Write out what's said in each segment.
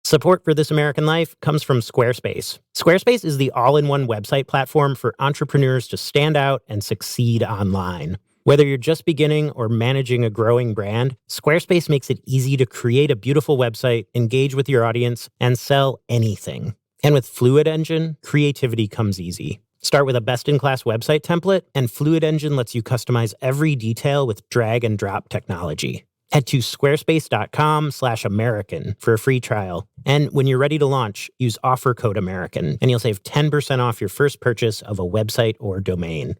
Support for This American Life comes from Squarespace. Squarespace is the all-in-one website platform for entrepreneurs to stand out and succeed online. Whether you're just beginning or managing a growing brand, Squarespace makes it easy to create a beautiful website, engage with your audience, and sell anything. And with Fluid Engine, creativity comes easy. Start with a best-in-class website template, and Fluid Engine lets you customize every detail with drag-and-drop technology. Head to squarespace.com/American for a free trial. And when you're ready to launch, use offer code American, and you'll save 10% off your first purchase of a website or domain.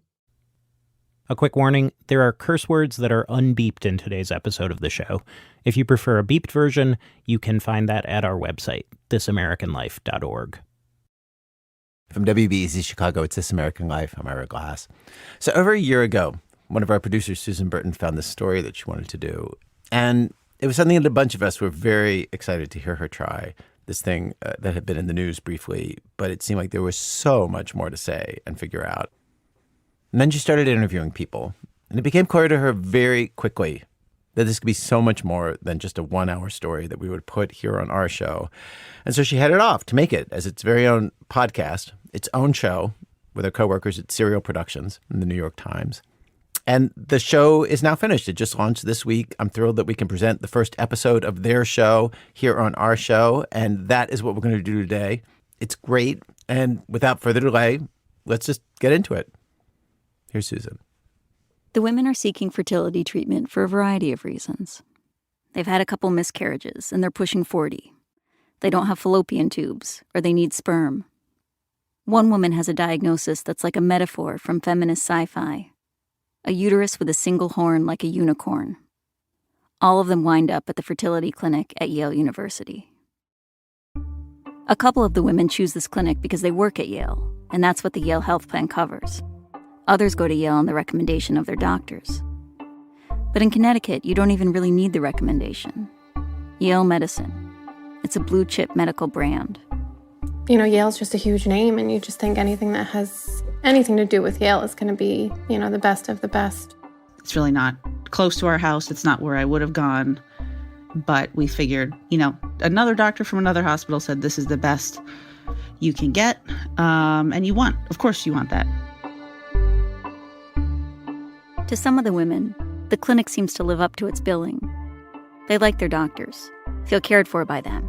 A quick warning, there are curse words that are unbeeped in today's episode of the show. If you prefer a beeped version, you can find that at our website, thisamericanlife.org. From WBEZ Chicago, it's This American Life. I'm Ira Glass. So over a year ago, one of our producers, Susan Burton, found this story that she wanted to do. And it was something that a bunch of us were very excited to hear her try, this thing that had been in the news briefly, but it seemed like there was so much more to say and figure out. And then she started interviewing people, and it became clear to her very quickly that this could be so much more than just a 1-hour story that we would put here on our show. And so she headed off to make it as its very own podcast, its own show, with her coworkers at Serial Productions in the New York Times. And the show is now finished. It just launched this week. I'm thrilled that we can present the first episode of their show here on our show. And that is what we're going to do today. It's great. And without further delay, let's just get into it. Here's Susan. The women are seeking fertility treatment for a variety of reasons. They've had a couple miscarriages and they're pushing 40. They don't have fallopian tubes, or they need sperm. One woman has a diagnosis that's like a metaphor from feminist sci-fi. A uterus with a single horn like a unicorn. All of them wind up at the fertility clinic at Yale University. A couple of the women choose this clinic because they work at Yale, and that's what the Yale health plan covers. Others go to Yale on the recommendation of their doctors. But in Connecticut, you don't even really need the recommendation. Yale Medicine. It's a blue-chip medical brand. You know, Yale's just a huge name, and you just think anything that has anything to do with Yale is going to be, you know, the best of the best. It's really not close to our house. It's not where I would have gone. But we figured, you know, another doctor from another hospital said this is the best you can get. And you want, of course you want that. To some of the women, the clinic seems to live up to its billing. They like their doctors, feel cared for by them.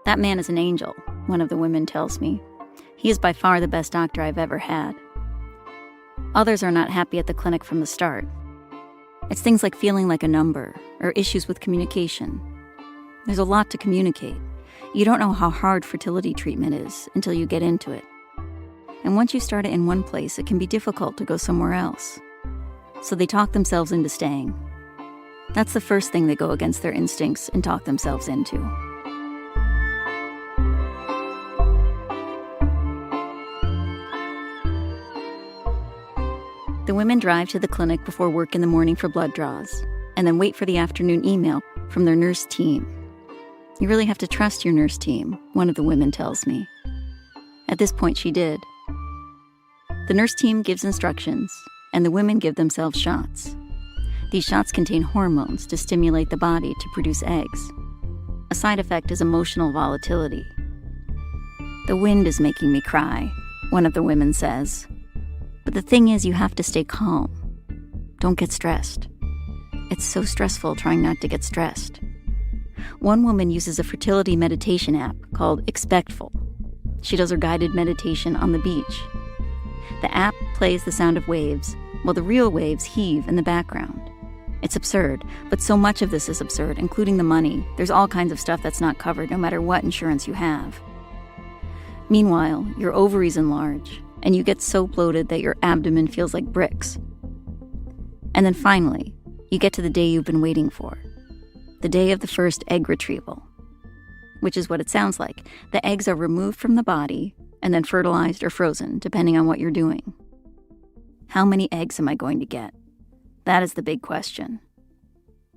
That man is an angel, one of the women tells me. He is by far the best doctor I've ever had. Others are not happy at the clinic from the start. It's things like feeling like a number or issues with communication. There's a lot to communicate. You don't know how hard fertility treatment is until you get into it. And once you start it in one place, it can be difficult to go somewhere else. So they talk themselves into staying. That's the first thing they go against their instincts and talk themselves into. The women drive to the clinic before work in the morning for blood draws, and then wait for the afternoon email from their nurse team. You really have to trust your nurse team, one of the women tells me. At this point, she did. The nurse team gives instructions, and the women give themselves shots. These shots contain hormones to stimulate the body to produce eggs. A side effect is emotional volatility. The wind is making me cry, one of the women says. But the thing is, you have to stay calm. Don't get stressed. It's so stressful trying not to get stressed. One woman uses a fertility meditation app called Expectful. She does her guided meditation on the beach. The app plays the sound of waves, while the real waves heave in the background. It's absurd, but so much of this is absurd, including the money. There's all kinds of stuff that's not covered, no matter what insurance you have. Meanwhile, your ovaries enlarge, and you get so bloated that your abdomen feels like bricks. And then finally, you get to the day you've been waiting for. The day of the first egg retrieval. Which is what it sounds like. The eggs are removed from the body and then fertilized or frozen, depending on what you're doing. How many eggs am I going to get? That is the big question.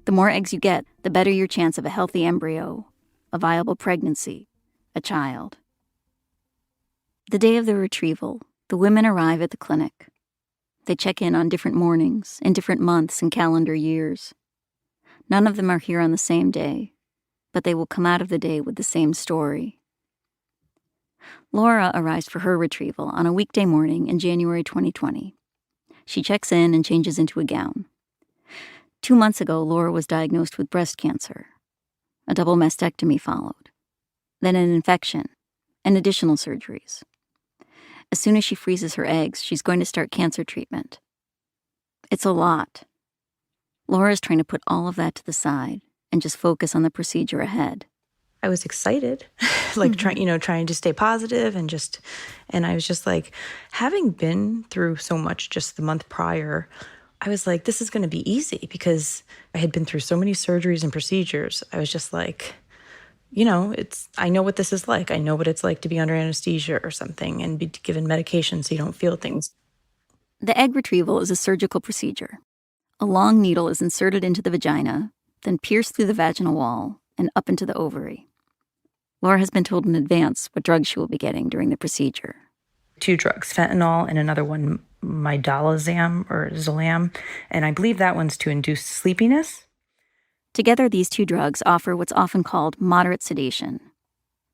The more eggs you get, the better your chance of a healthy embryo, a viable pregnancy, a child. The day of the retrieval, the women arrive at the clinic. They check in on different mornings, in different months and calendar years. None of them are here on the same day, but they will come out of the day with the same story. Laura arrives for her retrieval on a weekday morning in January 2020. She checks in and changes into a gown. 2 months ago, Laura was diagnosed with breast cancer. A double mastectomy followed, then an infection, and additional surgeries. As soon as she freezes her eggs, she's going to start cancer treatment. It's a lot. Laura's trying to put all of that to the side and just focus on the procedure ahead. I was excited, trying to stay positive and I was just like, having been through so much just the month prior, I was like, this is going to be easy because I had been through so many surgeries and procedures. I was just like, I know what this is like. I know what it's like to be under anesthesia or something and be given medication so you don't feel things. The egg retrieval is a surgical procedure. A long needle is inserted into the vagina, then pierced through the vaginal wall and up into the ovary. Laura has been told in advance what drugs she will be getting during the procedure. 2 drugs, fentanyl and another one, midolazam or Xalam, and I believe that one's to induce sleepiness. Together, these 2 drugs offer what's often called moderate sedation.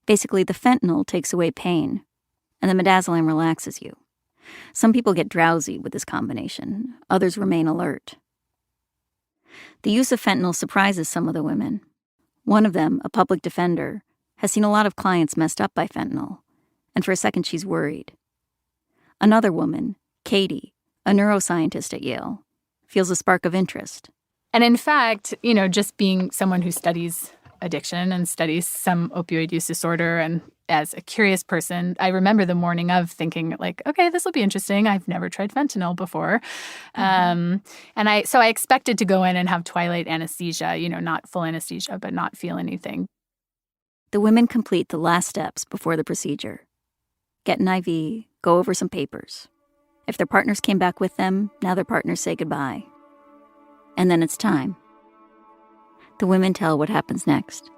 Basically, the fentanyl takes away pain, and the midazolam relaxes you. Some people get drowsy with this combination. Others remain alert. The use of fentanyl surprises some of the women. One of them, a public defender, has seen a lot of clients messed up by fentanyl, and for a second she's worried. Another woman, Katie, a neuroscientist at Yale, feels a spark of interest. And in fact, just being someone who studies addiction and studies some opioid use disorder, and as a curious person, I remember the morning of thinking okay, this will be interesting. I've never tried fentanyl before. And I expected to go in and have twilight anesthesia, not full anesthesia, but not feel anything. The women complete the last steps before the procedure. Get an IV, go over some papers. If their partners came back with them, now their partners say goodbye. And then it's time. The women tell what happens next.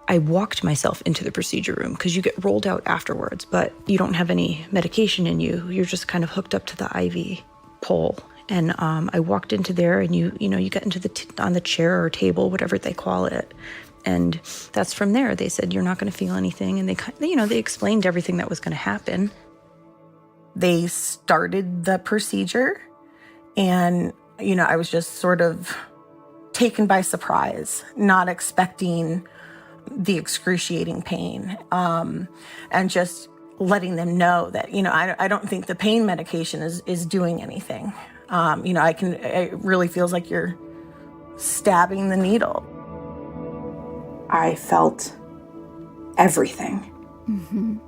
I walked myself into the procedure room because you get rolled out afterwards, but you don't have any medication in you. You're just kind of hooked up to the IV pole. And I walked into there, and you get into on the chair or table, whatever they call it. And that's from there. They said, you're not going to feel anything. And they explained everything that was going to happen. They started the procedure, and, I was just sort of taken by surprise, not expecting the excruciating pain, and just letting them know that, I don't think the pain medication is doing anything. It really feels like you're stabbing the needle. I felt everything. Mm-hmm.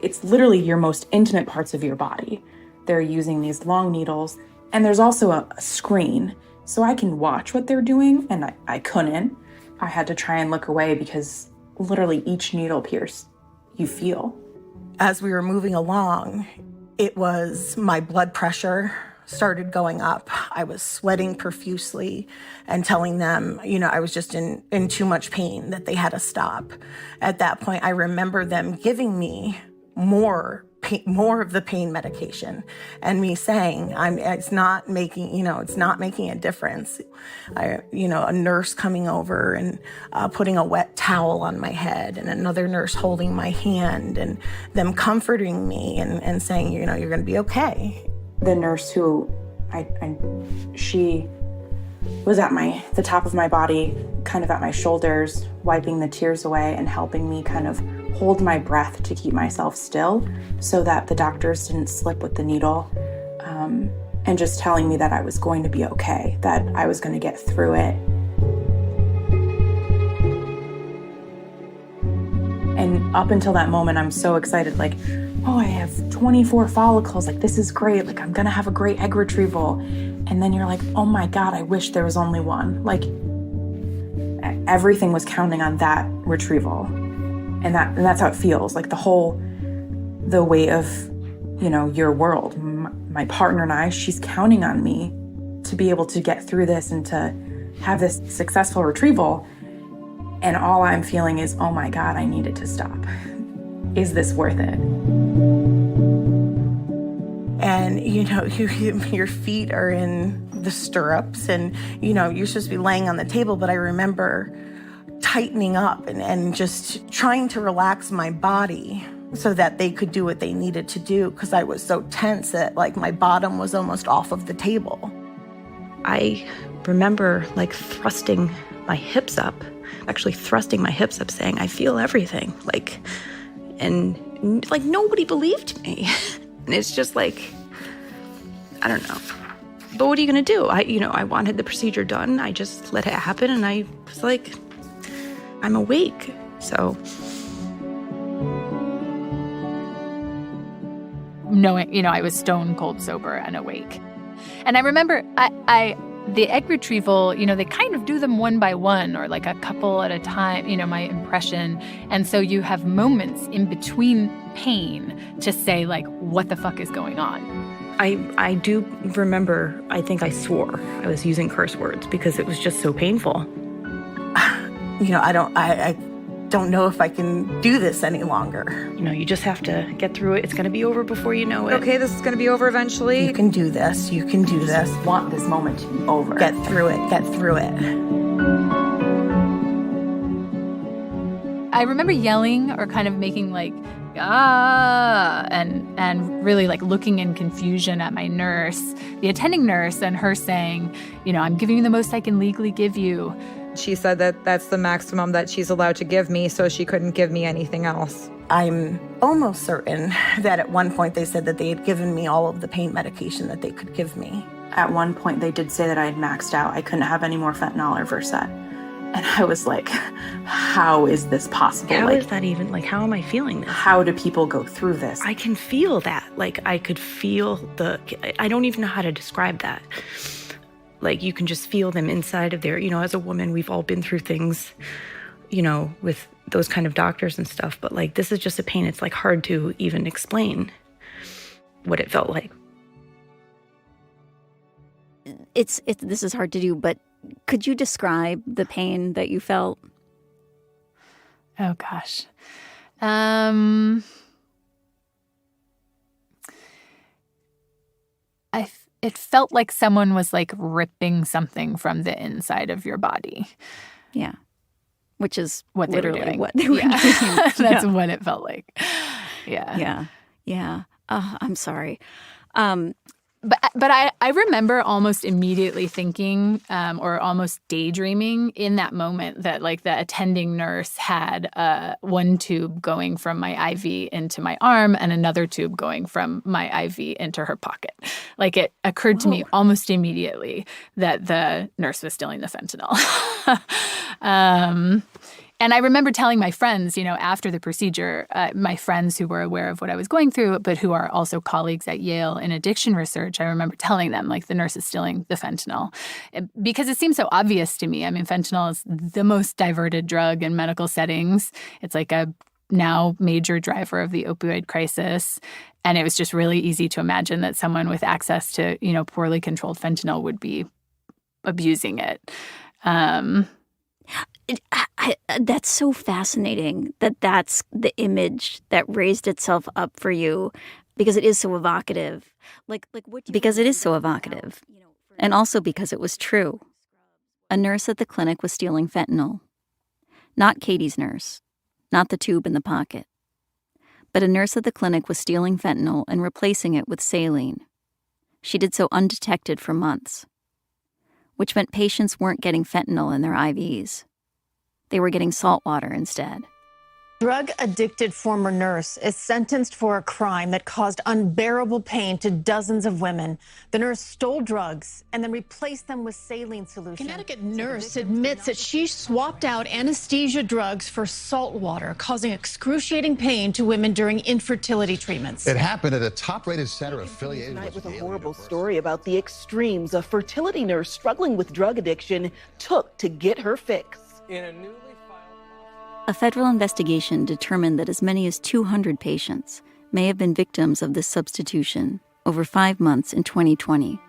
It's literally your most intimate parts of your body. They're using these long needles, and there's also a screen, so I can watch what they're doing, and I couldn't. I had to try and look away because literally each needle pierce, you feel. As we were moving along, it was my blood pressure started going up. I was sweating profusely and telling them, I was just in too much pain, that they had to stop. At that point, I remember them giving me more of the pain medication, and me saying, it's not making a difference. A nurse coming over and putting a wet towel on my head, and another nurse holding my hand, and them comforting me and saying, you're going to be okay. The nurse who she was at the top of my body, kind of at my shoulders, wiping the tears away and helping me kind of hold my breath to keep myself still so that the doctors didn't slip with the needle, and just telling me that I was going to be okay, that I was going to get through it. And up until that moment, I'm so excited, I have 24 follicles, this is great, I'm gonna have a great egg retrieval. And then you're like, oh my God, I wish there was only one. Everything was counting on that retrieval. And that's how it feels, the weight of, your world. My partner and I, she's counting on me to be able to get through this and to have this successful retrieval. And all I'm feeling is, oh my God, I need it to stop. Is this worth it? And and, your feet are in the stirrups, and, you're supposed to be laying on the table. But I remember tightening up and just trying to relax my body so that they could do what they needed to do, because I was so tense that, like, my bottom was almost off of the table. I remember, like, thrusting my hips up, saying, I feel everything. And nobody believed me. And it's just like, I don't know. But what are you going to do? I wanted the procedure done. I just let it happen. And I was like, I'm awake. So. Knowing, I was stone cold sober and awake. And I remember the egg retrieval, they kind of do them one by one or like a couple at a time, my impression. And so you have moments in between pain to say, like, what the fuck is going on? I do remember, I think I swore. I was using curse words because it was just so painful. I don't know if I can do this any longer. You just have to get through it. It's going to be over before you know it. Okay, this is going to be over eventually. You can do this. You can do this. I want this moment to be over. Get through it. Get through it. I remember yelling or kind of making like, and really like looking in confusion at my nurse, the attending nurse, and her saying, I'm giving you the most I can legally give you. She said that that's the maximum that she's allowed to give me, so she couldn't give me anything else. I'm almost certain that at one point they said that they had given me all of the pain medication that they could give me. At one point they did say that I had maxed out. I couldn't have any more fentanyl or Versed. And I was like, how is this possible? How is that even, how am I feeling this? How do people go through this? I can feel that. I could feel I don't even know how to describe that. You can just feel them inside of there. As a woman, we've all been through things, with those kind of doctors and stuff. But, this is just a pain. It's, hard to even explain what it felt like. This is hard to do, but could you describe the pain that you felt? Oh, gosh. It felt like someone was ripping something from the inside of your body. Yeah. Which is what they were doing. What they were doing. That's what it felt like. Yeah. Yeah. I'm sorry. But I remember almost immediately thinking or almost daydreaming in that moment that the attending nurse had one tube going from my IV into my arm and another tube going from my IV into her pocket. It occurred to me almost immediately that the nurse was stealing the fentanyl. And I remember telling my friends, after the procedure, my friends who were aware of what I was going through, but who are also colleagues at Yale in addiction research, I remember telling them, the nurse is stealing the fentanyl. Because it seems so obvious to me. I mean, fentanyl is the most diverted drug in medical settings. It's a now major driver of the opioid crisis. And it was just really easy to imagine that someone with access to, poorly controlled fentanyl would be abusing it. That's so fascinating that's the image that raised itself up for you, because it is so evocative. Because it is so evocative, and also because it was true. A nurse at the clinic was stealing fentanyl. Not Katie's nurse, not the tube in the pocket. But a nurse at the clinic was stealing fentanyl and replacing it with saline. She did so undetected for months, which meant patients weren't getting fentanyl in their IVs. They were getting salt water instead. Drug-addicted former nurse is sentenced for a crime that caused unbearable pain to dozens of women. The nurse stole drugs and then replaced them with saline solution. Connecticut nurse admits that she swapped out anesthesia drugs for salt water, causing excruciating pain to women during infertility treatments. It happened at a top-rated center affiliated with a horrible story about the extremes a fertility nurse struggling with drug addiction took to get her fix. A federal investigation determined that as many as 200 patients may have been victims of this substitution over 5 months in 2020.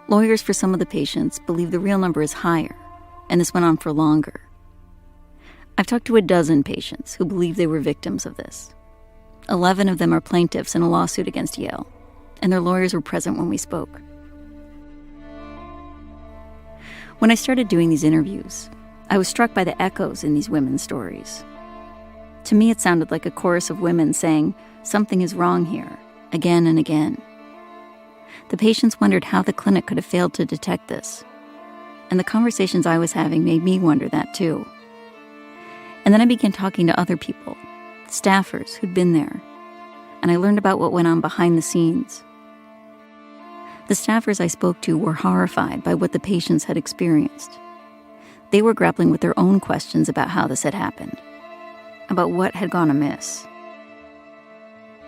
Lawyers for some of the patients believe the real number is higher, and this went on for longer. I've talked to a dozen patients who believe they were victims of this. 11 of them are plaintiffs in a lawsuit against Yale, and their lawyers were present when we spoke. When I started doing these interviews, I was struck by the echoes in these women's stories. To me, it sounded like a chorus of women saying, "Something is wrong here," again and again. The patients wondered how the clinic could have failed to detect this. And the conversations I was having made me wonder that too. And then I began talking to other people, staffers who'd been there, and I learned about what went on behind the scenes. The staffers I spoke to were horrified by what the patients had experienced. They were grappling with their own questions about how this had happened, about what had gone amiss.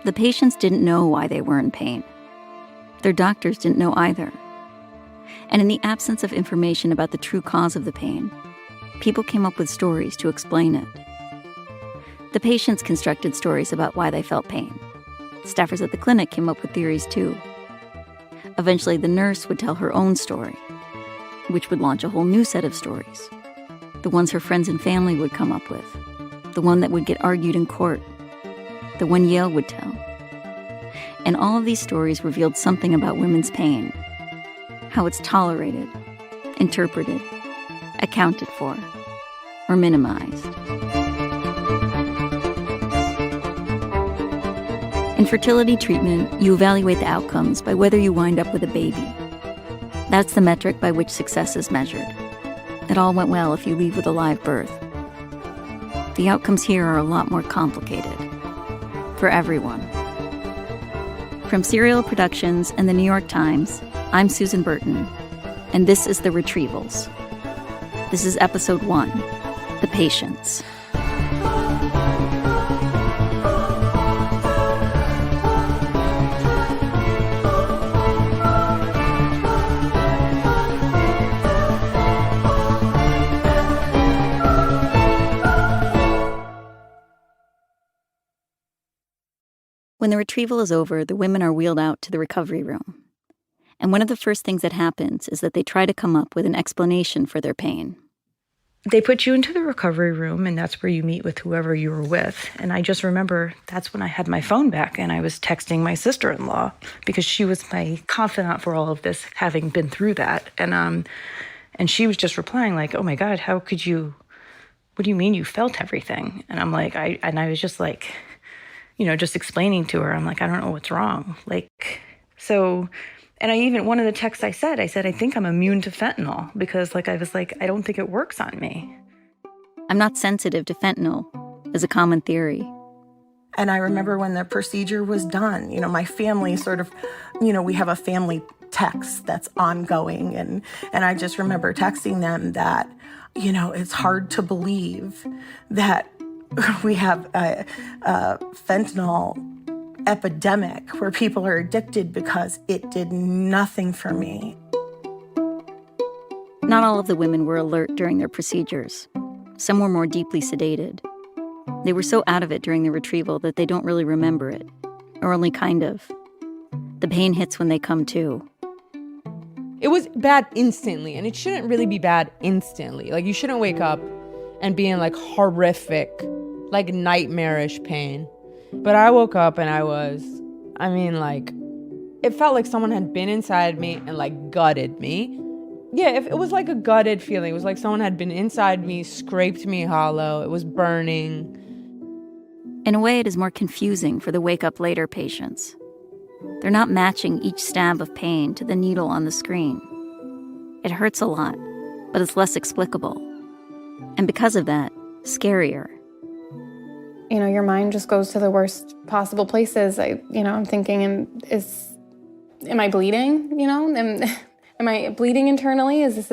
The patients didn't know why they were in pain. Their doctors didn't know either. And in the absence of information about the true cause of the pain, people came up with stories to explain it. The patients constructed stories about why they felt pain. Staffers at the clinic came up with theories too. Eventually, the nurse would tell her own story, which would launch a whole new set of stories. The ones her friends and family would come up with. The one that would get argued in court. The one Yale would tell. And all of these stories revealed something about women's pain. How it's tolerated, interpreted, accounted for, or minimized. In fertility treatment, you evaluate the outcomes by whether you wind up with a baby. That's the metric by which success is measured. It all went well if you leave with a live birth. The outcomes here are a lot more complicated. For everyone. From Serial Productions and the New York Times, I'm Susan Burton, and this is The Retievals. This is Episode 1, The Patients. When the retrieval is over, the women are wheeled out to the recovery room. And one of the first things that happens is that they try to come up with an explanation for their pain. They put you into the recovery room, and that's where you meet with whoever you were with. And I just remember that's when I had my phone back, and I was texting my sister-in-law because she was my confidant for all of this, having been through that. And she was just replying like, "Oh my God, how could you? What do you mean you felt everything?" And I'm like, I was just like, just explaining to her, I'm like, I don't know what's wrong. And one of the texts I said, I think I'm immune to fentanyl because I was like, I don't think it works on me. I'm not sensitive to fentanyl is a common theory. And I remember when the procedure was done, my family sort of, we have a family text that's ongoing. And I just remember texting them that, it's hard to believe that we have a fentanyl epidemic where people are addicted because it did nothing for me. Not all of the women were alert during their procedures. Some were more deeply sedated. They were so out of it during the retrieval that they don't really remember it, or only kind of. The pain hits when they come to. It was bad instantly, and it shouldn't really be bad instantly. You shouldn't wake up and be in horrific, nightmarish pain. But I woke up and it felt like someone had been inside me and gutted me. Yeah, it was like a gutted feeling. It was like someone had been inside me, scraped me hollow. It was burning. In a way, it is more confusing for the wake up later patients. They're not matching each stab of pain to the needle on the screen. It hurts a lot, but it's less explicable. And because of that, scarier. Your mind just goes to the worst possible places. I'm thinking, am I bleeding? Am I bleeding internally? Is this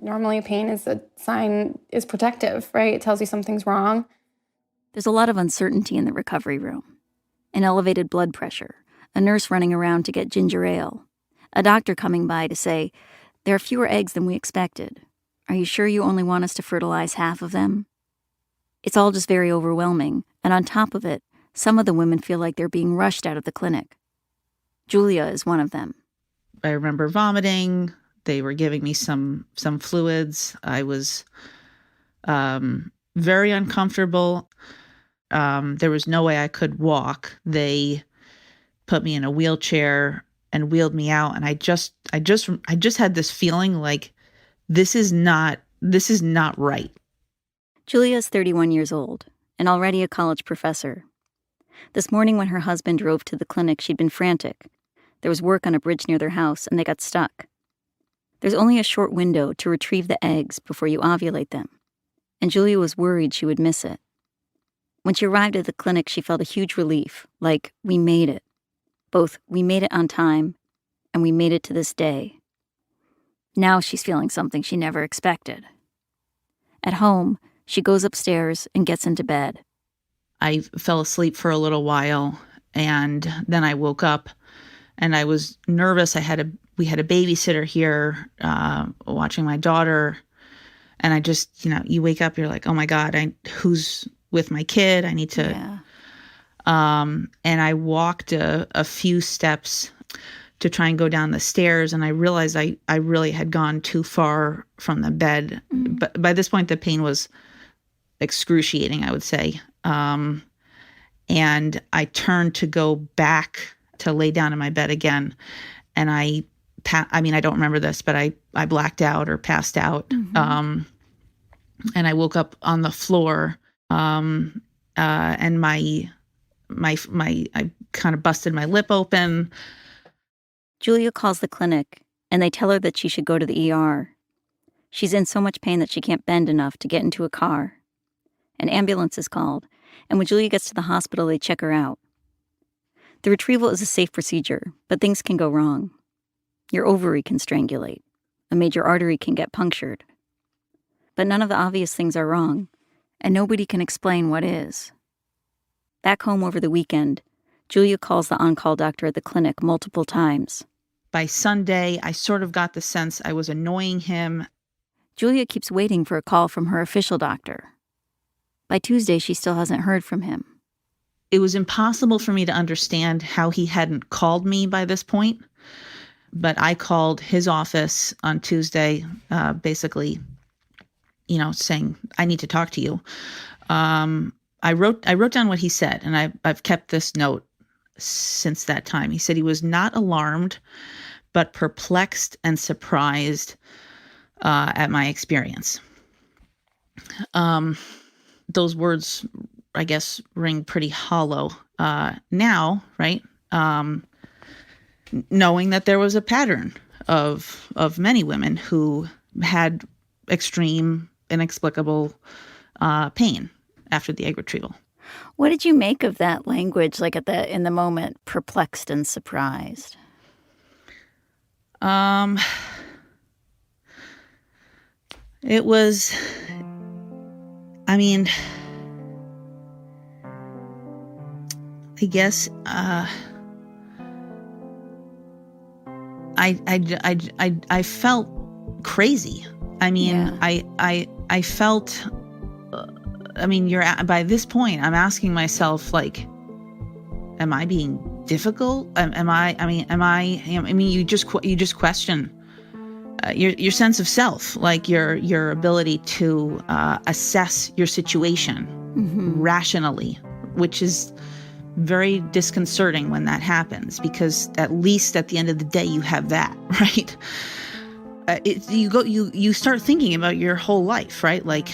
normally a pain is a sign, is protective, right? It tells you something's wrong. There's a lot of uncertainty in the recovery room. An elevated blood pressure, a nurse running around to get ginger ale, a doctor coming by to say, "There are fewer eggs than we expected. Are you sure you only want us to fertilize half of them?" It's all just very overwhelming, and on top of it, some of the women feel like they're being rushed out of the clinic. Julia is one of them. I remember vomiting. They were giving me some fluids. I was very uncomfortable. There was no way I could walk. They put me in a wheelchair and wheeled me out. And I just had this feeling like this is not right. Julia's 31 years old and already a college professor. This morning when her husband drove to the clinic, she'd been frantic. There was work on a bridge near their house, and they got stuck. There's only a short window to retrieve the eggs before you ovulate them, and Julia was worried she would miss it. When she arrived at the clinic, she felt a huge relief, like we made it. Both we made it on time, and we made it to this day. Now she's feeling something she never expected. At home, she goes upstairs and gets into bed. I fell asleep for a little while, and then I woke up, and I was nervous. We had a babysitter here watching my daughter, and I just, you wake up, you're like, oh my God, who's with my kid? I need to. Yeah. And I walked a few steps to try and go down the stairs, and I realized I really had gone too far from the bed. Mm-hmm. But by this point, the pain was excruciating, I would say. And I turned to go back to lay down in my bed again. And I don't remember this, but I blacked out or passed out. Mm-hmm. And I woke up on the floor, and I kind of busted my lip open. Julia calls the clinic, and they tell her that she should go to the ER. She's in so much pain that she can't bend enough to get into a car. An ambulance is called, and when Julia gets to the hospital, they check her out. The retrieval is a safe procedure, but things can go wrong. Your ovary can strangulate. A major artery can get punctured. But none of the obvious things are wrong, and nobody can explain what is. Back home over the weekend, Julia calls the on-call doctor at the clinic multiple times. By Sunday, I sort of got the sense I was annoying him. Julia keeps waiting for a call from her official doctor. By Tuesday, she still hasn't heard from him. It was impossible for me to understand how he hadn't called me by this point. But I called his office on Tuesday, basically, saying, I need to talk to you. I wrote down what he said, and I've kept this note since that time. He said he was not alarmed, but perplexed and surprised at my experience. Those words, I guess, ring pretty hollow now, right? Knowing that there was a pattern of many women who had extreme, inexplicable pain after the egg retrieval. What did you make of that language, like in the moment, perplexed and surprised? It was, I guess, I felt crazy. I felt, by this point, I'm asking myself, like, am I being difficult? You just question your sense of self, like your ability to assess your situation rationally, which is very disconcerting when that happens, because at least at the end of the day, you have that, right? You start thinking about your whole life, right? Like,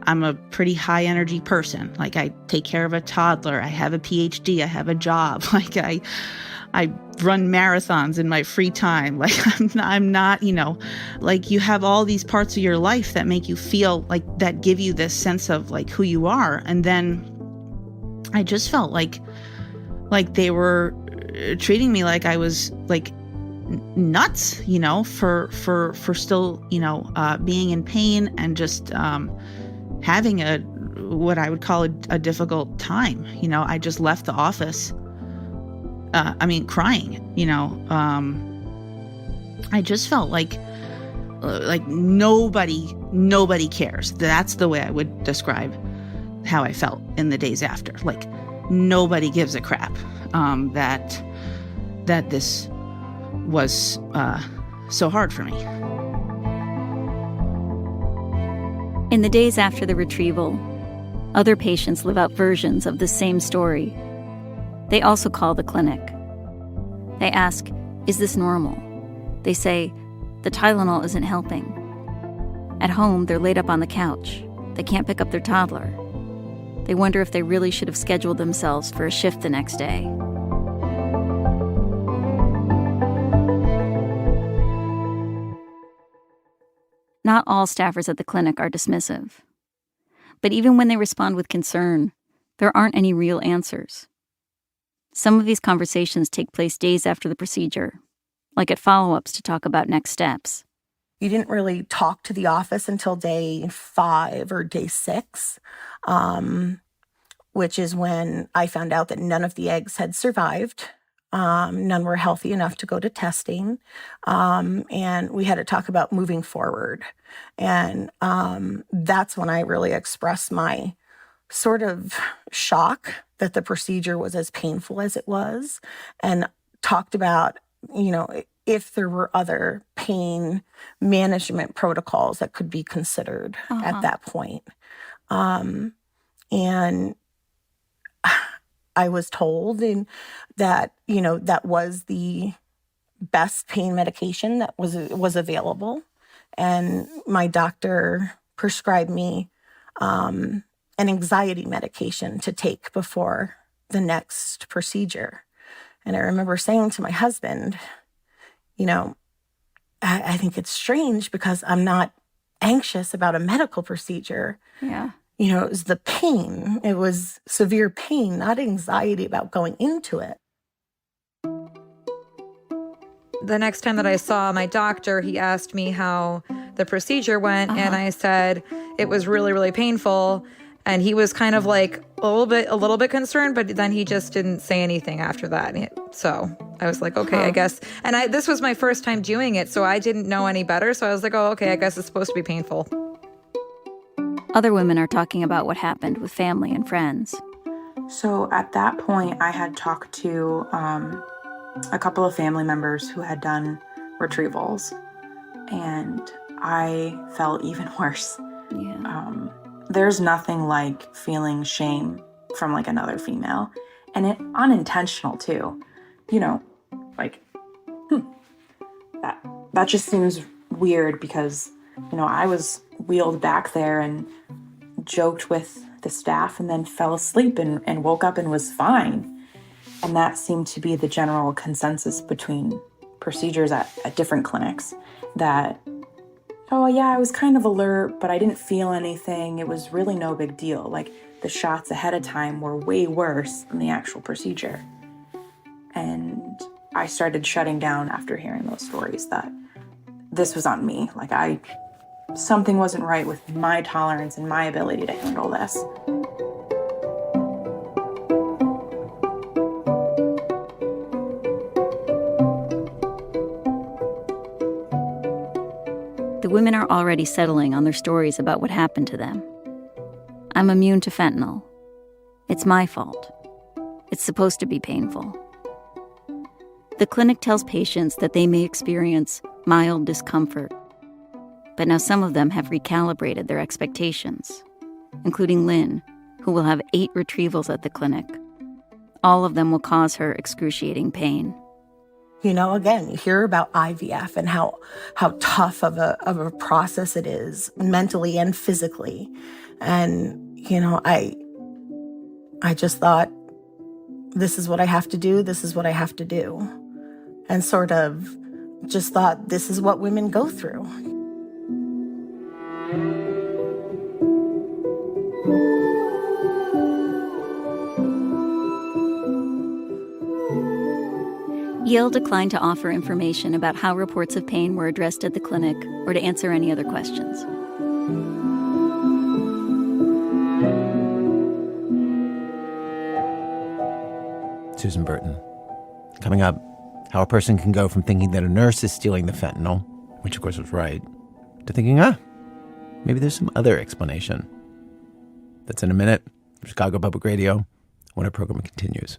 I'm a pretty high energy person. Like, I take care of a toddler. I have a PhD. I have a job. Like, I run marathons in my free time. Like, I'm not, like, you have all these parts of your life that make you feel like, that give you this sense of like who you are. And then I just felt like they were treating me like I was like nuts, for still, being in pain and just having what I would call a difficult time. I just left the office, crying, I just felt like nobody cares. That's the way I would describe how I felt in the days after. Like, nobody gives a crap that this was so hard for me. In the days after the retrieval, other patients live out versions of the same story. They also call the clinic. They ask, is this normal? They say, the Tylenol isn't helping. At home, they're laid up on the couch. They can't pick up their toddler. They wonder if they really should have scheduled themselves for a shift the next day. Not all staffers at the clinic are dismissive. But even when they respond with concern, there aren't any real answers. Some of these conversations take place days after the procedure, like at follow-ups to talk about next steps. You didn't really talk to the office until day 5 or day 6, which is when I found out that none of the eggs had survived. None were healthy enough to go to testing. And we had to talk about moving forward. And that's when I really expressed my sort of shock that the procedure was as painful as it was, and talked about, if there were other pain management protocols that could be considered at that point. And I was told that, that was the best pain medication that was available. And my doctor prescribed me an anxiety medication to take before the next procedure. And I remember saying to my husband, I think it's strange because I'm not anxious about a medical procedure. Yeah. It was the pain. It was severe pain, not anxiety about going into it. The next time that I saw my doctor, he asked me how the procedure went, and I said it was really, really painful. And he was kind of like a little bit concerned, but then he just didn't say anything after that. So I was like, okay, I guess. And this was my first time doing it, so I didn't know any better. So I was like, oh, okay, I guess it's supposed to be painful. Other women are talking about what happened with family and friends. So at that point, I had talked to a couple of family members who had done retrievals, and I felt even worse. Yeah. There's nothing like feeling shame from like another female, and it unintentional too. That just seems weird because, I was wheeled back there and joked with the staff and then fell asleep and woke up and was fine. And that seemed to be the general consensus between procedures at different clinics, that, oh yeah, I was kind of alert, but I didn't feel anything. It was really no big deal. Like the shots ahead of time were way worse than the actual procedure. And I started shutting down after hearing those stories that this was on me. Like something wasn't right with my tolerance and my ability to handle this. The women are already settling on their stories about what happened to them. I'm immune to fentanyl. It's my fault. It's supposed to be painful. The clinic tells patients that they may experience mild discomfort, but now some of them have recalibrated their expectations, including Lynn, who will have 8 retrievals at the clinic. All of them will cause her excruciating pain. Again, you hear about IVF and how tough of a process it is, mentally and physically. And, I just thought, this is what I have to do, this is what I have to do. And sort of just thought, this is what women go through. Yale declined to offer information about how reports of pain were addressed at the clinic or to answer any other questions. Susan Burton. Coming up, how a person can go from thinking that a nurse is stealing the fentanyl, which of course was right, to thinking, maybe there's some other explanation. That's in a minute. Chicago Public Radio, when our program continues.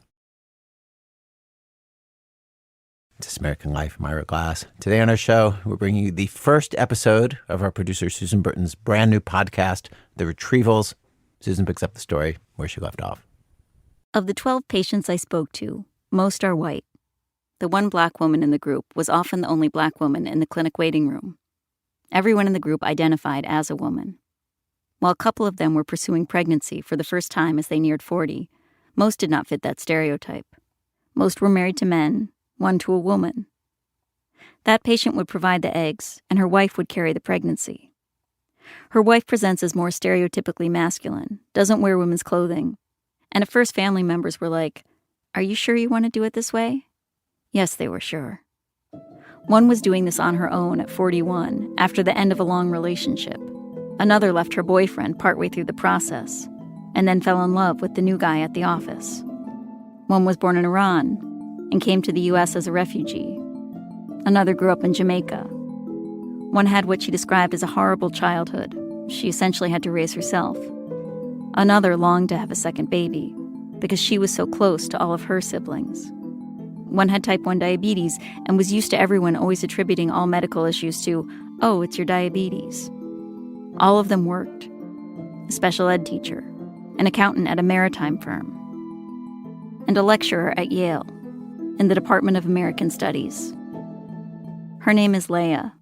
This American Life, I'm Ira Glass. Today on our show, we're bringing you the first episode of our producer Susan Burton's brand new podcast, The Retrievals. Susan picks up the story where she left off. Of the 12 patients I spoke to, most are white. The one black woman in the group was often the only black woman in the clinic waiting room. Everyone in the group identified as a woman. While a couple of them were pursuing pregnancy for the first time as they neared 40, most did not fit that stereotype. Most were married to men, one to a woman. That patient would provide the eggs, and her wife would carry the pregnancy. Her wife presents as more stereotypically masculine, doesn't wear women's clothing, and at first family members were like, "Are you sure you want to do it this way?" Yes, they were sure. One was doing this on her own at 41 after the end of a long relationship. Another left her boyfriend partway through the process and then fell in love with the new guy at the office. One was born in Iran and came to the U.S. as a refugee. Another grew up in Jamaica. One had what she described as a horrible childhood. She essentially had to raise herself. Another longed to have a second baby because she was so close to all of her siblings. One had type 1 diabetes and was used to everyone always attributing all medical issues to, "Oh, it's your diabetes." All of them worked. A special ed teacher, an accountant at a maritime firm, and a lecturer at Yale in the Department of American Studies. Her name is Leah.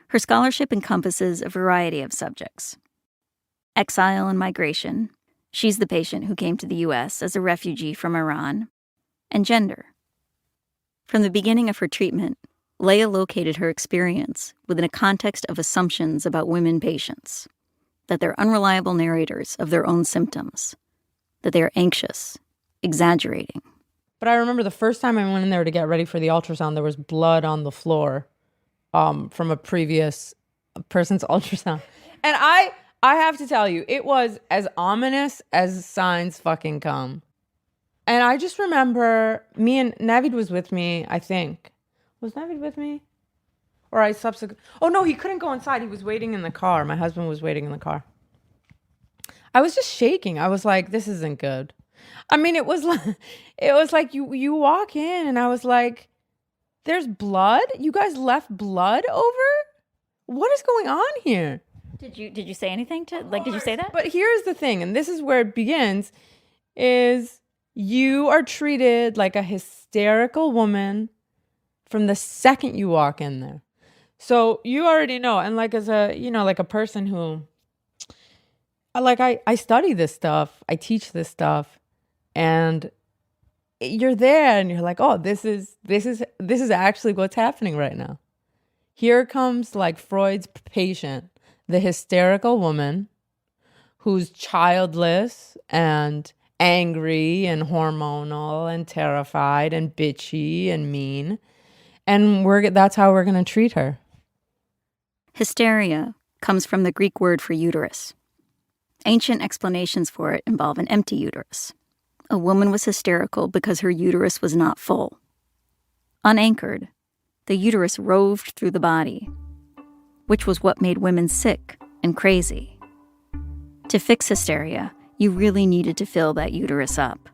Her scholarship encompasses a variety of subjects. Exile and migration. She's the patient who came to the U.S. as a refugee from Iran. And gender. From the beginning of her treatment, Leah located her experience within a context of assumptions about women patients, that they're unreliable narrators of their own symptoms, that they are anxious, exaggerating. But I remember the first time I went in there to get ready for the ultrasound, there was blood on the floor from a previous person's ultrasound. And I have to tell you, it was as ominous as signs fucking come. And I just remember me and Navid was with me, I think. Was Navid with me? Or I subsequently... Oh, no, he couldn't go inside. He was waiting in the car. My husband was waiting in the car. I was just shaking. I was like, this isn't good. I mean, it was like you walk in and I was like, there's blood? You guys left blood over? What is going on here? Did you say anything to... did you say that? But here's the thing, and this is where it begins, is... You are treated like a hysterical woman from the second you walk in there. So you already know. And as a person who, I study this stuff, I teach this stuff, and you're there and you're like, oh, this is actually what's happening right now. Here comes Freud's patient, the hysterical woman who's childless and angry and hormonal and terrified and bitchy and mean. And that's how we're going to treat her. Hysteria comes from the Greek word for uterus. Ancient explanations for it involve an empty uterus. A woman was hysterical because her uterus was not full. Unanchored, the uterus roved through the body, which was what made women sick and crazy. To fix hysteria, you really needed to fill that uterus up.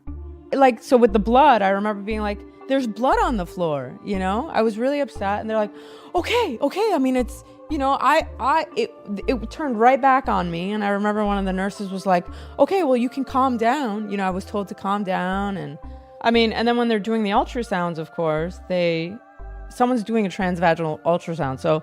So with the blood, I remember being like, there's blood on the floor, I was really upset. And they're like, okay. I mean, it's, it turned right back on me. And I remember one of the nurses was like, okay, well, you can calm down. I was told to calm down. And then when they're doing the ultrasounds, of course, someone's doing a transvaginal ultrasound. So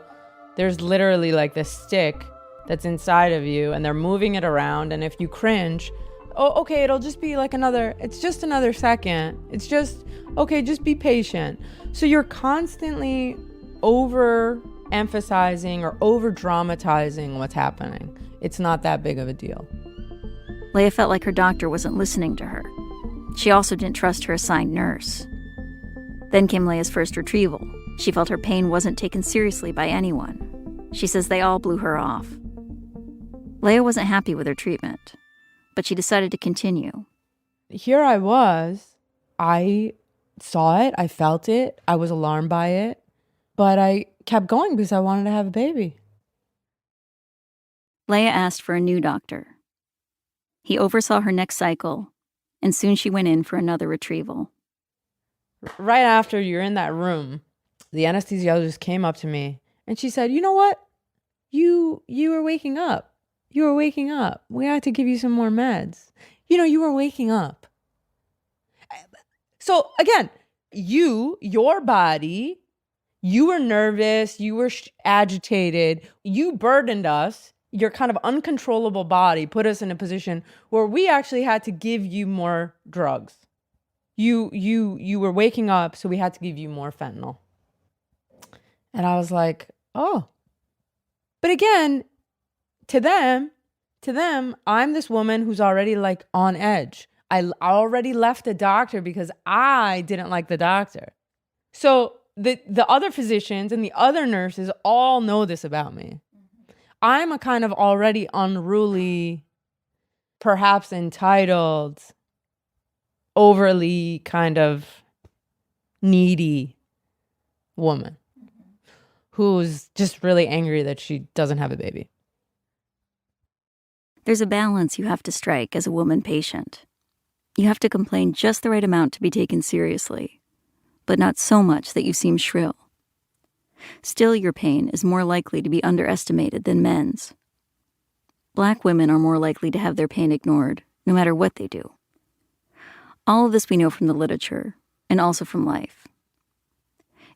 there's literally this stick that's inside of you and they're moving it around. And if you cringe, oh, okay, it'll just be it's just another second. It's just, okay, just be patient. So you're constantly over-emphasizing or over-dramatizing what's happening. It's not that big of a deal. Leah felt like her doctor wasn't listening to her. She also didn't trust her assigned nurse. Then came Leah's first retrieval. She felt her pain wasn't taken seriously by anyone. She says they all blew her off. Leah wasn't happy with her treatment, but she decided to continue. Here I was. I saw it. I felt it. I was alarmed by it. But I kept going because I wanted to have a baby. Leah asked for a new doctor. He oversaw her next cycle, and soon she went in for another retrieval. Right after you're in that room, the anesthesiologist came up to me and she said, you know what? You were waking up. You were waking up. We had to give you some more meds. You were waking up. So again, your body, you were nervous, you were agitated, you burdened us. Your kind of uncontrollable body put us in a position where we actually had to give you more drugs. You were waking up, so we had to give you more fentanyl. And I was like, oh. But again, to them, I'm this woman who's already like on edge. I already left the doctor because I didn't like the doctor. So the other physicians and the other nurses all know this about me. I'm a kind of already unruly, perhaps entitled, overly kind of needy woman who's just really angry that she doesn't have a baby. There's a balance you have to strike as a woman patient. You have to complain just the right amount to be taken seriously, but not so much that you seem shrill. Still, your pain is more likely to be underestimated than men's. Black women are more likely to have their pain ignored, no matter what they do. All of this we know from the literature, and also from life.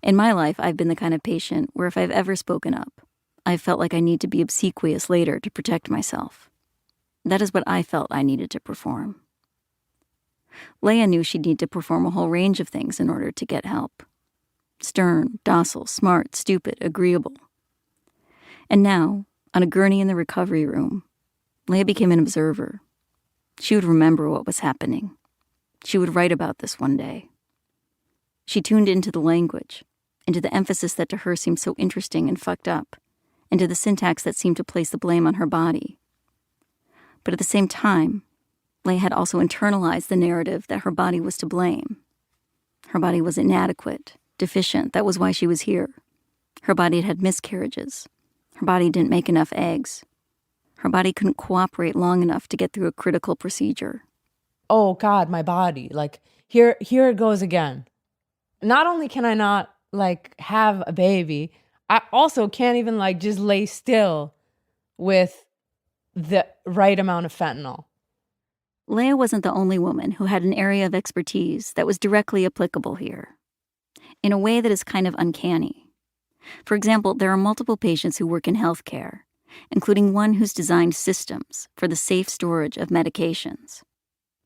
In my life, I've been the kind of patient where if I've ever spoken up, I've felt like I need to be obsequious later to protect myself. That is what I felt I needed to perform. Leah knew she'd need to perform a whole range of things in order to get help. Stern, docile, smart, stupid, agreeable. And now, on a gurney in the recovery room, Leah became an observer. She would remember what was happening. She would write about this one day. She tuned into the language, into the emphasis that to her seemed so interesting and fucked up, into the syntax that seemed to place the blame on her body. But at the same time, Leah had also internalized the narrative that her body was to blame. Her body was inadequate, deficient. That was why she was here. Her body had had miscarriages. Her body didn't make enough eggs. Her body couldn't cooperate long enough to get through a critical procedure. Oh God, my body. Like here it goes again. Not only can I not like have a baby, I also can't even like just lay still with the right amount of fentanyl. Leah wasn't the only woman who had an area of expertise that was directly applicable here, in a way that is kind of uncanny. For example, there are multiple patients who work in healthcare, including one who's designed systems for the safe storage of medications.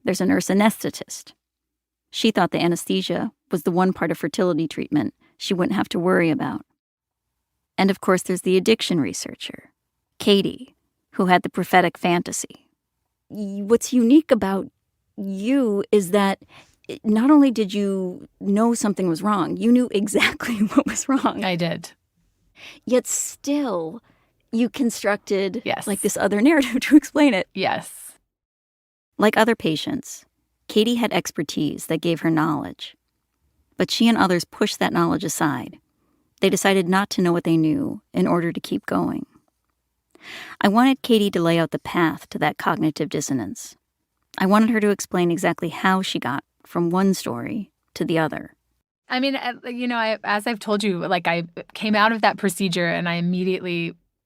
There's a nurse anesthetist. She thought the anesthesia was the one part of fertility treatment she wouldn't have to worry about. And of course, there's the addiction researcher, Katie, who had the prophetic fantasy. What's unique about you is that not only did you know something was wrong, you knew exactly what was wrong. I did. Yet still, you constructed Yes. like this other narrative to explain it. Yes. Like other patients, Katie had expertise that gave her knowledge. But she and others pushed that knowledge aside. They decided not to know what they knew in order to keep going. I wanted Katie to lay out the path to that cognitive dissonance. I wanted her to explain exactly how she got from one story to the other. I mean, as I've told you, like I came out of that procedure and I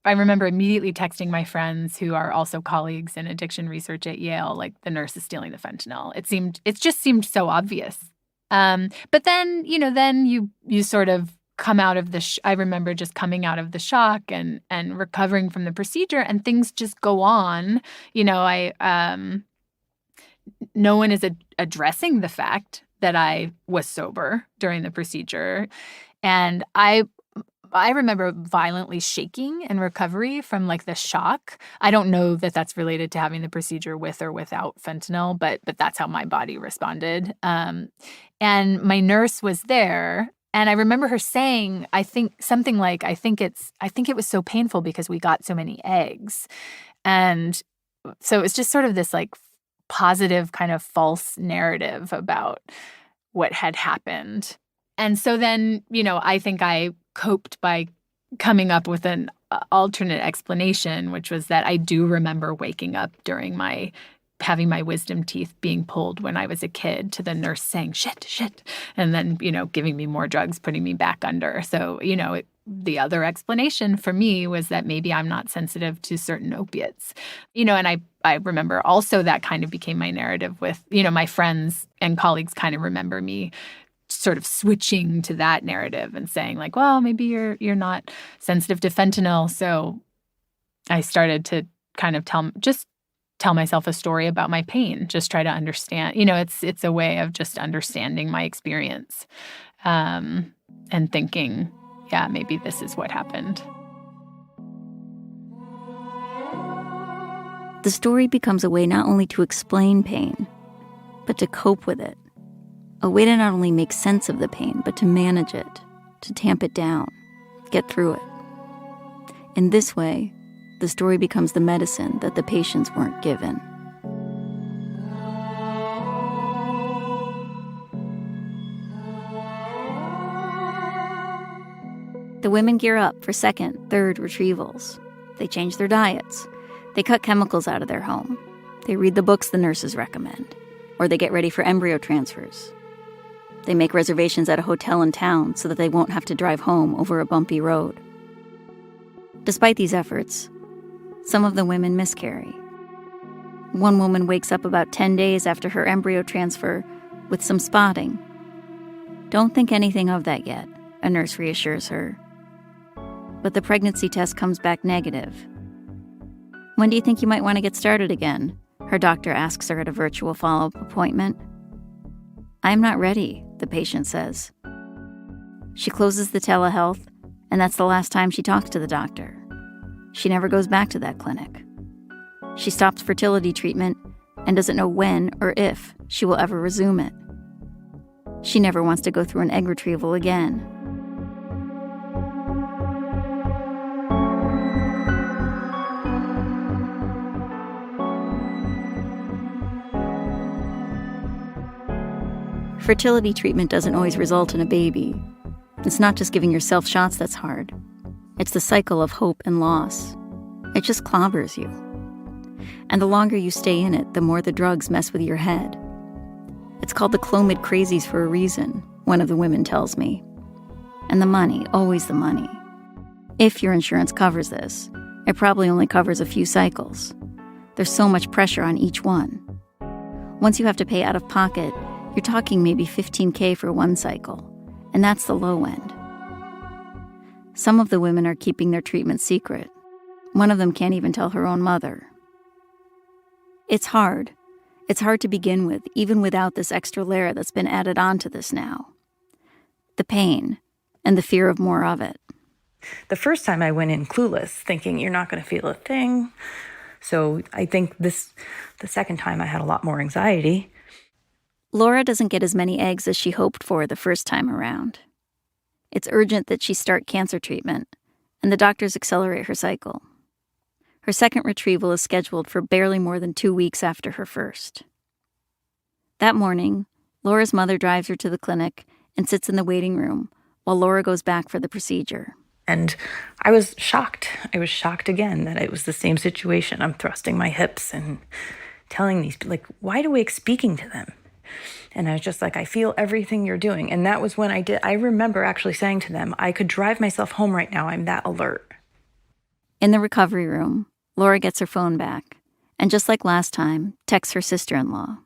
remember immediately texting my friends who are also colleagues in addiction research at Yale, like the nurse is stealing the fentanyl. It just seemed so obvious. But then, then you sort of come out of I remember just coming out of the shock and recovering from the procedure, and things just go on. No one is addressing the fact that I was sober during the procedure. And I remember violently shaking in recovery from like the shock. I don't know that that's related to having the procedure with or without fentanyl, but that's how my body responded. And my nurse was there. And I remember her saying, I think it was so painful because we got so many eggs. And so it was just sort of this like positive kind of false narrative about what had happened. And so then, I think I coped by coming up with an alternate explanation, which was that I do remember waking up during having my wisdom teeth being pulled when I was a kid, to the nurse saying, shit, and then, giving me more drugs, putting me back under. So, the other explanation for me was that maybe I'm not sensitive to certain opiates, and I remember also that kind of became my narrative with, my friends and colleagues kind of remember me sort of switching to that narrative and saying like, well, maybe you're not sensitive to fentanyl. So I started to kind of tell myself a story about my pain, just try to understand. It's a way of just understanding my experience, and thinking, yeah, maybe this is what happened. The story becomes a way not only to explain pain, but to cope with it. A way to not only make sense of the pain, but to manage it, to tamp it down, get through it. In this way, the story becomes the medicine that the patients weren't given. The women gear up for second, third retrievals. They change their diets. They cut chemicals out of their home. They read the books the nurses recommend. Or they get ready for embryo transfers. They make reservations at a hotel in town so that they won't have to drive home over a bumpy road. Despite these efforts, some of the women miscarry. One woman wakes up about 10 days after her embryo transfer with some spotting. Don't think anything of that yet, a nurse reassures her. But the pregnancy test comes back negative. When do you think you might want to get started again? Her doctor asks her at a virtual follow-up appointment. I'm not ready, the patient says. She closes the telehealth, and that's the last time she talks to the doctor. She never goes back to that clinic. She stops fertility treatment and doesn't know when or if she will ever resume it. She never wants to go through an egg retrieval again. Fertility treatment doesn't always result in a baby. It's not just giving yourself shots that's hard. It's the cycle of hope and loss. It just clobbers you. And the longer you stay in it, the more the drugs mess with your head. It's called the Clomid crazies for a reason, one of the women tells me. And the money, always the money. If your insurance covers this, it probably only covers a few cycles. There's so much pressure on each one. Once you have to pay out of pocket, you're talking maybe $15,000 for one cycle, and that's the low end. Some of the women are keeping their treatment secret. One of them can't even tell her own mother. It's hard. It's hard to begin with, even without this extra layer that's been added onto this now. The pain and the fear of more of it. The first time I went in clueless, thinking you're not going to feel a thing. So I think the second time I had a lot more anxiety. Laura doesn't get as many eggs as she hoped for the first time around. It's urgent that she start cancer treatment, and the doctors accelerate her cycle. Her second retrieval is scheduled for barely more than 2 weeks after her first. That morning, Laura's mother drives her to the clinic and sits in the waiting room while Laura goes back for the procedure. And I was shocked. I was shocked again that it was the same situation. I'm thrusting my hips and telling these people, like, wide awake speaking to them. And I was just like, I feel everything you're doing. And that was when I remember actually saying to them, I could drive myself home right now. I'm that alert. In the recovery room, Laura gets her phone back, and just like last time, texts her sister-in-law.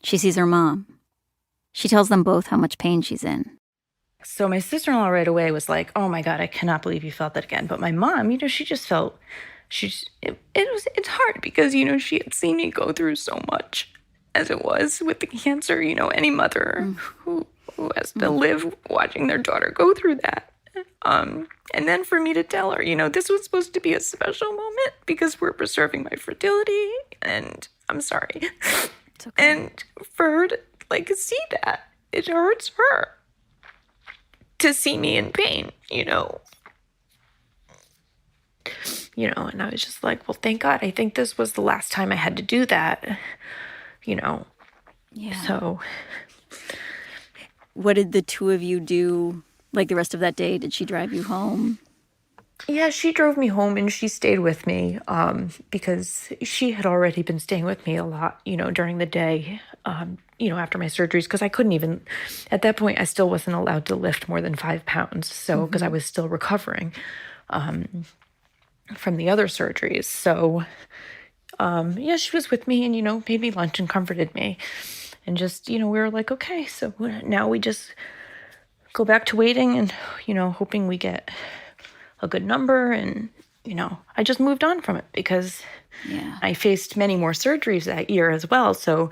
She sees her mom. She tells them both how much pain she's in. So my sister-in-law right away was like, oh my God, I cannot believe you felt that again. But my mom, she just felt, it's hard because, she had seen me go through so much. As it was with the cancer, any mother who has to live watching their daughter go through that. And then for me to tell her, this was supposed to be a special moment because we're preserving my fertility, and I'm sorry. It's okay. And for her to, see that, it hurts her to see me in pain, and I was just like, well, thank God. I think this was the last time I had to do that. Yeah. So what did the two of you do, the rest of that day? Did she drive you home? Yeah, she drove me home and she stayed with me because she had already been staying with me a lot, during the day, after my surgeries, because I couldn't even, at that point, I still wasn't allowed to lift more than 5 pounds. So, because I was still recovering from the other surgeries. So, she was with me and, made me lunch and comforted me. And just, we were like, okay, so now we just go back to waiting and, hoping we get a good number. And, I just moved on from it because I faced many more surgeries that year as well. So,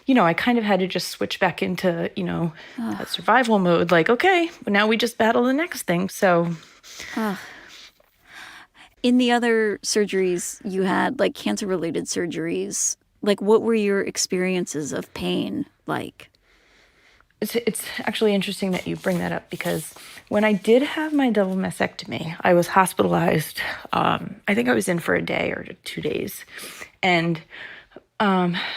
I kind of had to just switch back into, that survival mode. Like, okay, now we just battle the next thing. So. In the other surgeries you had, like cancer-related surgeries, like what were your experiences of pain like? It's actually interesting that you bring that up because when I did have my double mastectomy, I was hospitalized. I think I was in for a day or 2 days. And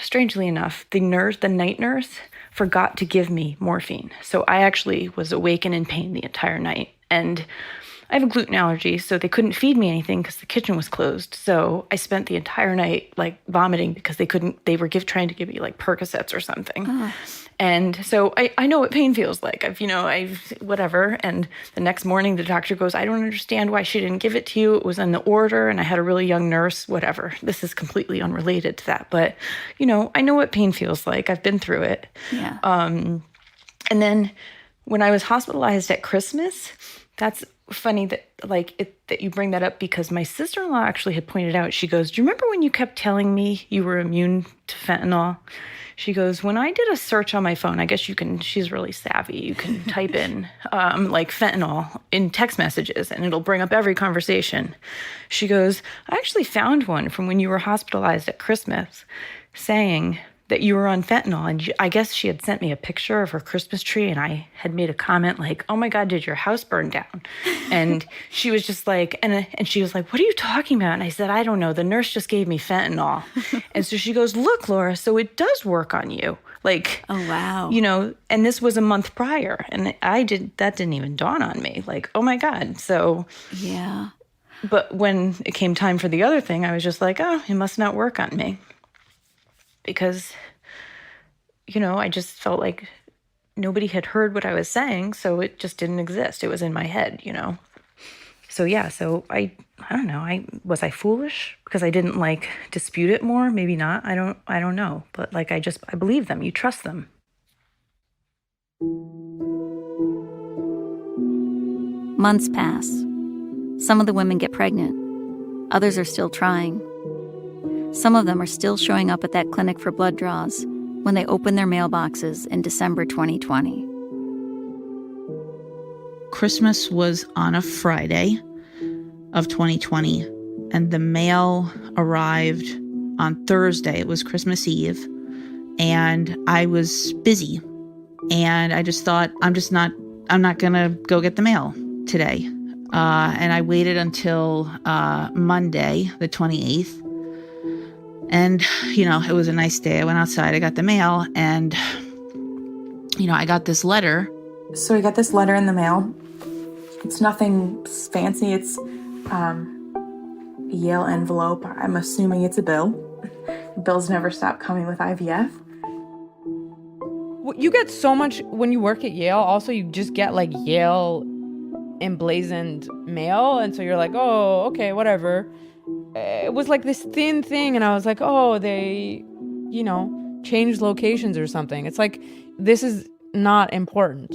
strangely enough, the night nurse forgot to give me morphine. So I actually was awake and in pain the entire night. And I have a gluten allergy, so they couldn't feed me anything because the kitchen was closed. So I spent the entire night like vomiting because they were trying to give me like Percocets or something. And so I know what pain feels like. I've whatever. And the next morning the doctor goes, I don't understand why she didn't give it to you. It was in the order and I had a really young nurse, whatever. This is completely unrelated to that. But, I know what pain feels like. I've been through it. Yeah. And then when I was hospitalized at Christmas, that's funny that that you bring that up because my sister-in-law actually had pointed out, she goes, do you remember when you kept telling me you were immune to fentanyl? She goes, when I did a search on my phone, I guess she's really savvy. You can type in like fentanyl in text messages and it'll bring up every conversation. She goes, I actually found one from when you were hospitalized at Christmas saying that you were on fentanyl. And I guess she had sent me a picture of her Christmas tree and I had made a comment like, oh my God, did your house burn down? And she was just like, and she was like, what are you talking about? And I said, I don't know. The nurse just gave me fentanyl. And so she goes, look, Laura, so it does work on you. Like, oh, wow. And this was a month prior. And that didn't even dawn on me. Like, oh my God. So. Yeah. But when it came time for the other thing, I was just like, oh, it must not work on me. Because, I just felt like nobody had heard what I was saying, so it just didn't exist. It was in my head, So yeah, so I don't know. Was I foolish because I didn't dispute it more? Maybe not. I don't know. But I believe them. You trust them. Months pass. Some of the women get pregnant. Others are still trying. Some of them are still showing up at that clinic for blood draws when they open their mailboxes in December 2020. Christmas was on a Friday of 2020, and the mail arrived on Thursday. It was Christmas Eve, and I was busy. And I just thought, I'm not going to go get the mail today. And I waited until Monday, the 28th. And, it was a nice day. I went outside, I got the mail, and, I got this letter. So I got this letter in the mail. It's nothing fancy. It's Yale envelope. I'm assuming it's a bill. Bills never stop coming with IVF. You get so much when you work at Yale. Also, you just get Yale emblazoned mail. And so you're like, oh, okay, whatever. It was this thin thing, and I was like, oh, they, changed locations or something. It's this is not important.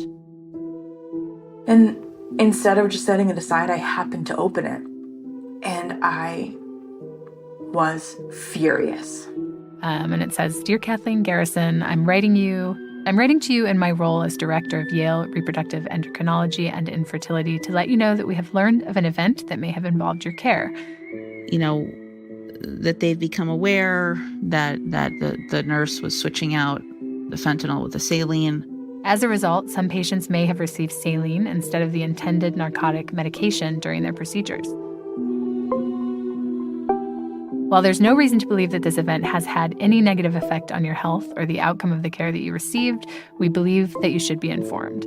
And instead of just setting it aside, I happened to open it, and I was furious. And it says, Dear Kathleen Garrison, I'm writing to you in my role as director of Yale Reproductive Endocrinology and Infertility to let you know that we have learned of an event that may have involved your care. That they've become aware that the nurse was switching out the fentanyl with the saline. As a result, some patients may have received saline instead of the intended narcotic medication during their procedures. While there's no reason to believe that this event has had any negative effect on your health or the outcome of the care that you received, we believe that you should be informed.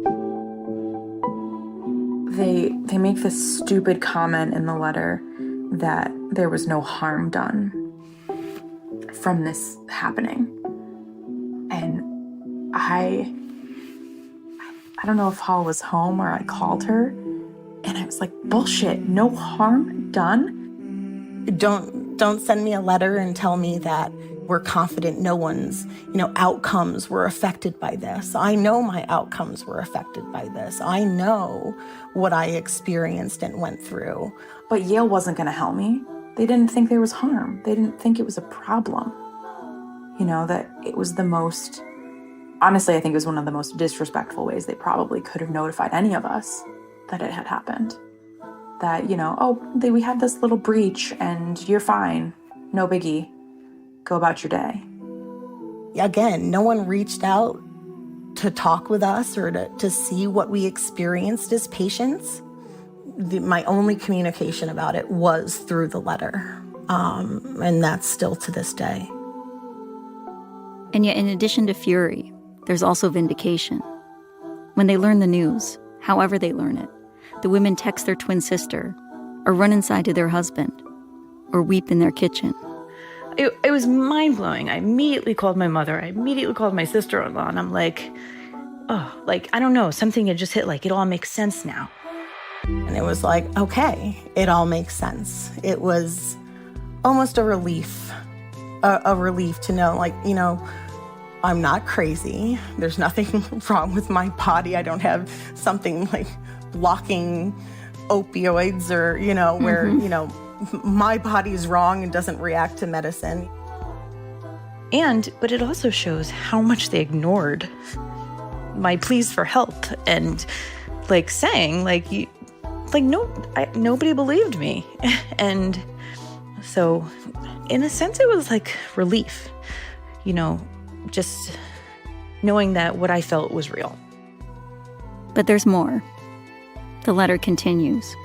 They make this stupid comment in the letter that there was no harm done from this happening. And I don't know if Hall was home or I called her, and I was like, bullshit, no harm done? Don't send me a letter and tell me that We're confident no one's, outcomes were affected by this. I know my outcomes were affected by this. I know what I experienced and went through. But Yale wasn't going to help me. They didn't think there was harm. They didn't think it was a problem. That it was honestly, I think it was one of the most disrespectful ways they probably could have notified any of us that it had happened. That, we had this little breach and you're fine. No biggie. Go about your day. Again, no one reached out to talk with us or to see what we experienced as patients. My only communication about it was through the letter. And that's still to this day. And yet, in addition to fury, there's also vindication. When they learn the news, however they learn it, the women text their twin sister, or run inside to their husband, or weep in their kitchen. It was mind-blowing. I immediately called my mother. I immediately called my sister-in-law, and I'm like, I don't know, something had just hit, it all makes sense now. And it was like, okay, it all makes sense. It was almost a relief to know, I'm not crazy. There's nothing wrong with my body. I don't have something blocking opioids or, where, my body's wrong and doesn't react to medicine. But it also shows how much they ignored my pleas for help and saying nobody believed me. And so in a sense it was relief, just knowing that what I felt was real. But there's more. The letter continues.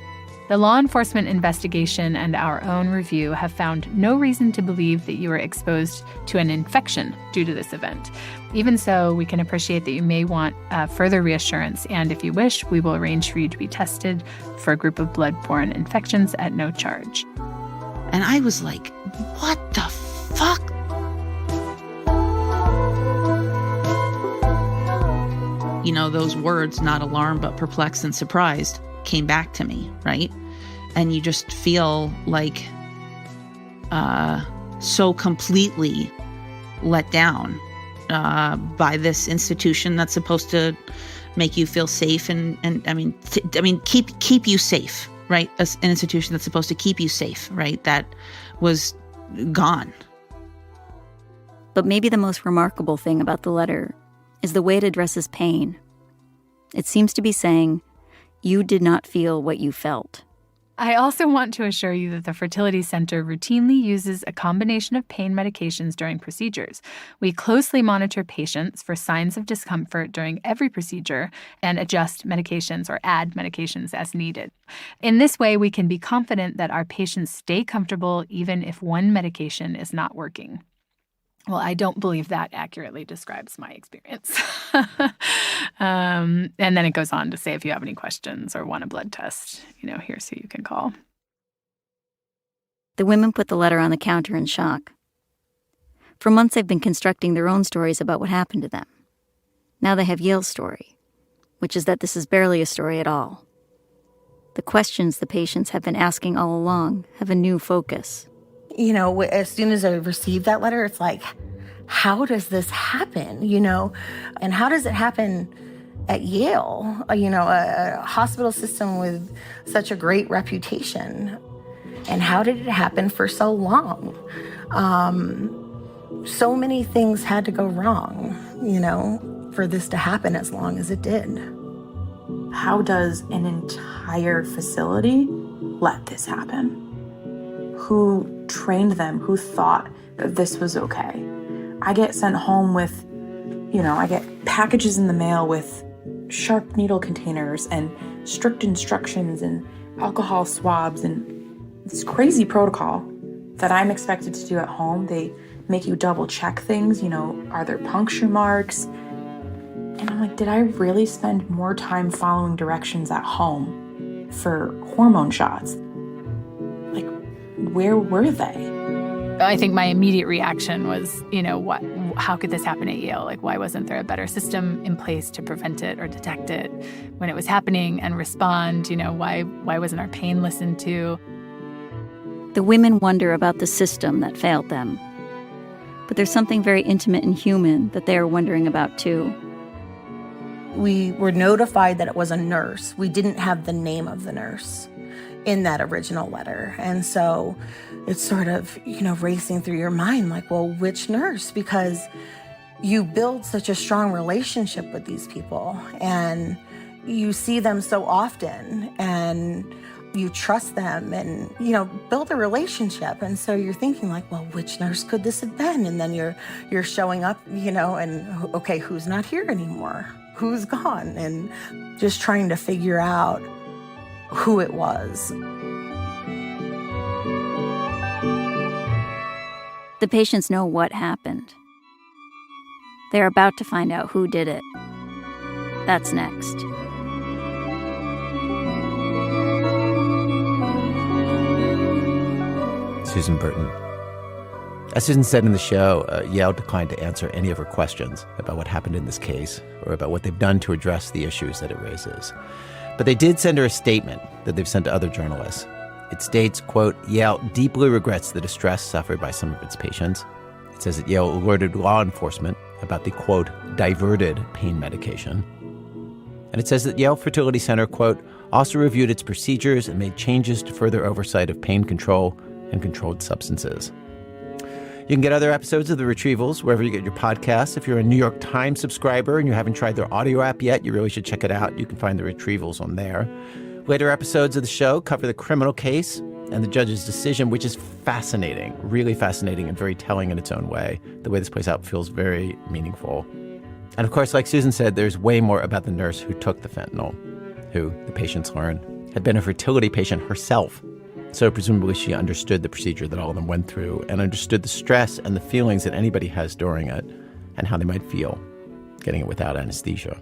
The law enforcement investigation and our own review have found no reason to believe that you were exposed to an infection due to this event. Even so, we can appreciate that you may want further reassurance, and if you wish, we will arrange for you to be tested for a group of blood-borne infections at no charge. And I was like, what the fuck? Those words, not alarmed but perplexed and surprised, came back to me, right? And you just feel so completely let down by this institution that's supposed to make you feel safe and keep you safe, right? An institution that's supposed to keep you safe, right? That was gone. But maybe the most remarkable thing about the letter is the way it addresses pain. It seems to be saying, you did not feel what you felt. I also want to assure you that the Fertility Center routinely uses a combination of pain medications during procedures. We closely monitor patients for signs of discomfort during every procedure and adjust medications or add medications as needed. In this way, we can be confident that our patients stay comfortable even if one medication is not working. Well, I don't believe that accurately describes my experience. And then it goes on to say, if you have any questions or want a blood test, here's who you can call. The women put the letter on the counter in shock. For months, they've been constructing their own stories about what happened to them. Now they have Yale's story, which is that this is barely a story at all. The questions the patients have been asking all along have a new focus. As soon as I received that letter, it's like, how does this happen, And how does it happen at Yale, a hospital system with such a great reputation? And how did it happen for so long? So many things had to go wrong, for this to happen as long as it did. How does an entire facility let this happen? Who trained them? Who thought that this was okay? I get sent home with, I get packages in the mail with sharp needle containers and strict instructions and alcohol swabs and this crazy protocol that I'm expected to do at home. They make you double check things, are there puncture marks? And I'm like, did I really spend more time following directions at home for hormone shots? Where were they? I think my immediate reaction was, how could this happen at Yale? Why wasn't there a better system in place to prevent it or detect it when it was happening and respond? Why wasn't our pain listened to? The women wonder about the system that failed them. but there's something very intimate and human that they are wondering about too. We were notified that it was a nurse. We didn't have the name of the nurse in that original letter. And so it's sort of, racing through your mind like, well, which nurse? Because you build such a strong relationship with these people and you see them so often and you trust them and, build a relationship. And so you're thinking like, well, which nurse could this have been? And then you're showing up, and okay, who's not here anymore? Who's gone? And just trying to figure out who it was. The patients know what happened. They're about to find out who did it. That's next. Susan Burton. As Susan said in the show, Yale declined to answer any of her questions about what happened in this case or about what they've done to address the issues that it raises. But they did send her a statement that they've sent to other journalists. It states, quote, Yale deeply regrets the distress suffered by some of its patients. It says that Yale alerted law enforcement about the, quote, diverted pain medication. And it says that Yale Fertility Center, quote, also reviewed its procedures and made changes to further oversight of pain control and controlled substances. You can get other episodes of The Retievals wherever you get your podcasts. If you're a New York Times subscriber and you haven't tried their audio app yet, you really should check it out. You can find The Retievals on there. Later episodes of the show cover the criminal case and the judge's decision, which is fascinating, really fascinating and very telling in its own way. The way this plays out feels very meaningful. And of course, like Susan said, there's way more about the nurse who took the fentanyl, who, the patients learn, had been a fertility patient herself. So presumably she understood the procedure that all of them went through and understood the stress and the feelings that anybody has during it and how they might feel getting it without anesthesia.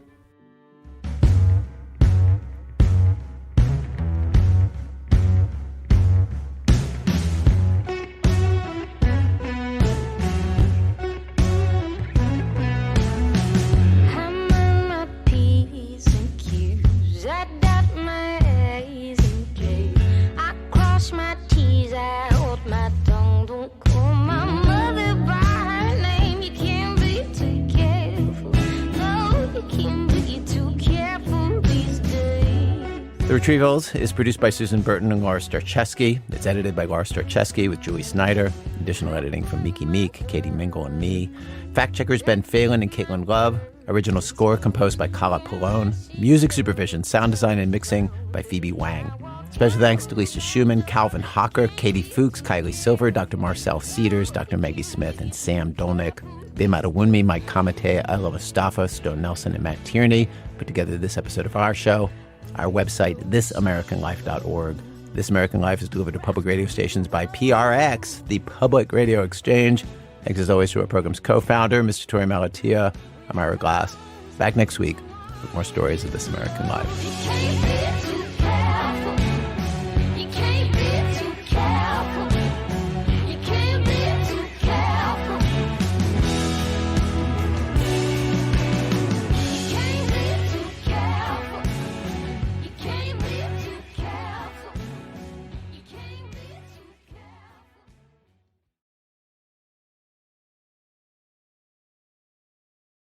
The Retievals is produced by Susan Burton and Laura Starcheski. It's edited by Laura Starcheski with Julie Snyder. Additional editing from Miki Meek, Katie Mingle, and me. Fact-checkers Ben Phelan and Caitlin Love. Original score composed by Kala Pallone. Music supervision, sound design, and mixing by Phoebe Wang. Special thanks to Lisa Schumann, Calvin Hocker, Katie Fuchs, Kylie Silver, Dr. Marcel Cedars, Dr. Maggie Smith, and Sam Dolnick. Bim Adewunmi, Mike Kamate, Ella Mustafa, Stone Nelson, and Matt Tierney put together this episode of our show. Our website, thisamericanlife.org. This American Life is delivered to public radio stations by PRX, the Public Radio Exchange. Thanks as always to our program's co-founder, Mr. Tori Malatia. I'm Ira Glass. Back next week with more stories of This American Life.